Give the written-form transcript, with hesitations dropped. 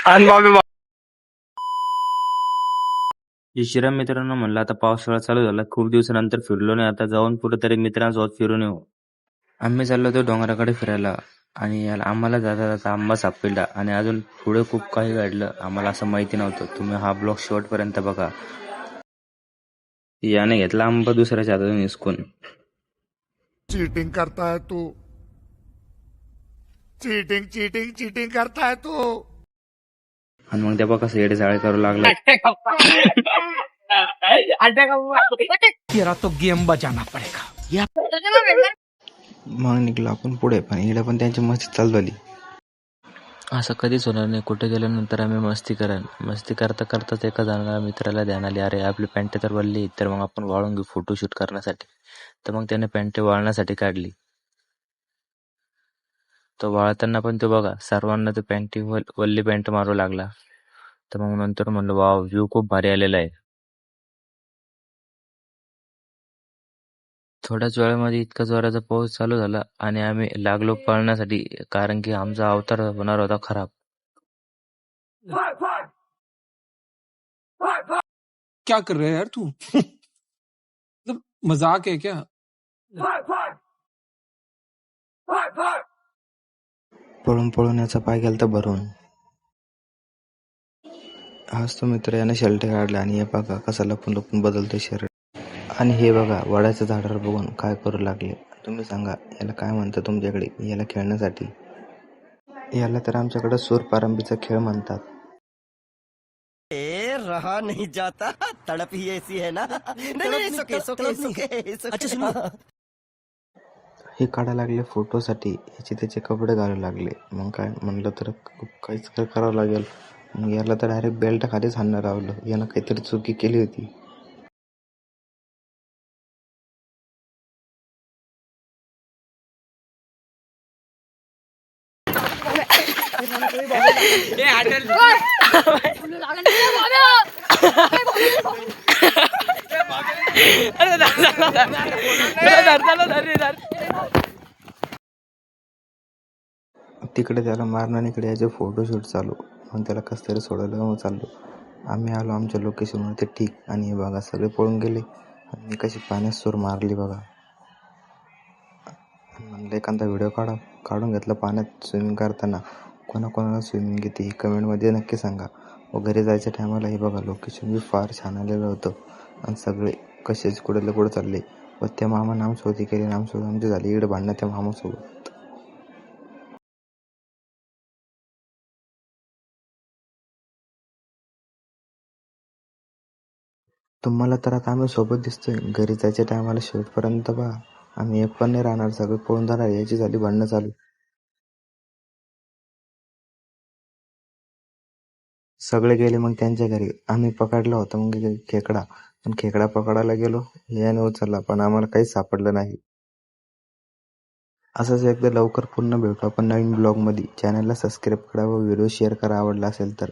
आणि बाबा श्रीराम मित्रांनो, म्हणलं आता पावसाळा चालू झाला, खूप दिवसानंतर फिरलो नाही, आता जाऊन कुठेतरी मित्रांसोबत फिरून येऊ. आम्ही चाललो होतो डोंगराकडे फिरायला आणि आम्हाला जाता जाता आंबा सापडला आणि अजून पुढे खूप काही घडलं, आम्हाला असं माहिती नव्हतं. तुम्ही हा ब्लॉग शेवटपर्यंत बघा. याने घेतला आंबा दुसऱ्याच्या हातातून हिसकून. चीटिंग करता है तू, चीटिंग चीटिंग चीटिंग करता है तू. आणि मग त्या बघा येडे जाळे करू लागला. तेरा तो गेम बजाना पडेगा. मग निघलो आपण पुढे, पण इकडे पण त्यांची मस्ती चालू झाली. असं कधीच होणार नाही. कुठे गेल्यानंतर आम्ही मस्ती करता करताच एका जणाला मित्राला ध्यान आली, अरे आपली पॅन्ट तर वळली, तर मग आपण वाळून घेऊ फोटोशूट करण्यासाठी. तर मग त्याने पॅन्ट वाळण्यासाठी काढली. तो वाळताना पण तो बघा सर्वांना तो पॅन्ट वल्ली पॅन्ट मारू लागला. तर मग नंतर म्हणलं वाव, व्ह्यू खूप भारी आलेला आहे. थोड्याच वेळामध्ये इतका जोराचा पाऊस चालू झाला आणि आम्ही लागलो पळण्यासाठी, कारण की आमचा अवतार होणार होता खराब. क्या कर रहा है यार तू? मतलब मजाक है क्या? पळून याचा पाय गेलता भरून. हाच तो मित्र, याने शर्ट काढला आणि हे बघा कसा लपून बदलतो शर्ट. आणि हे बघा वडाच्या झाडावर बघून काय करू लागले. तुम्ही सांगा याला काय म्हणतं तुमच्याकडे, याला खेळण्यासाठी? याला तर आमच्याकडे सूरपारंबीचा खेळ म्हणतात. रहा नहीं जाता, तड़प ही ऐसी है ना. नहीं, सुके. अच्छा सुनो, हे काढा लागले फोटोसाठी, याचे त्याचे कपडे घालू लागले. मग काय म्हणलं तर काहीच करावं लागेल. मग याला तर डायरेक्ट बेल्ट खालीच हाणणं लावलं. यानं काहीतरी चुकी केली होती. तिकडे त्याला मारणं आणि इकडे याचे फोटोशूट चालू. मग त्याला कसं तरी सोडवलं, मग चाललो. आम्ही आलो आमच्या लोकेशनवर, ते ठीक. आणि हे बघा सगळे पळून गेले आणि मी कशी पाण्यात सूर मारली बघा. म्हणलं एखादा व्हिडिओ काढून घेतला पाण्यात स्विमिंग करताना. कोणाकोणाला स्विमिंग येते कमेंटमध्ये नक्की सांगा. व घरी जायच्या टायमाला हे बघा लोकेशन बी फार छान आलेलं होतं. आणि सगळे कसेच कुठे चालले. व त्या मामानं आमसोबत केली आणि आमसोबत आमची झाली इकडे भांडणं त्या मामासोबत. तुम्हाला तर आता आम्ही सोबत दिसतोय. घरी जायच्या टायमाला शेवटपर्यंत बघा. आम्ही एक पण नाही राहणार, सगळे पळून जाणार. याची झाली भांडणं चालू. सगळे गेले मग त्यांच्या घरी. आम्ही पकडला होता मग खेकडा. पण खेकडा पकडायला गेलो, याने उचलला, पण आम्हाला काहीच सापडलं नाही. असंच एकदा लवकर पुन्हा भेटू आपण नवीन ब्लॉगमध्ये. चॅनलला सबस्क्राईब करा व व्हिडिओ शेअर करा आवडला असेल तर.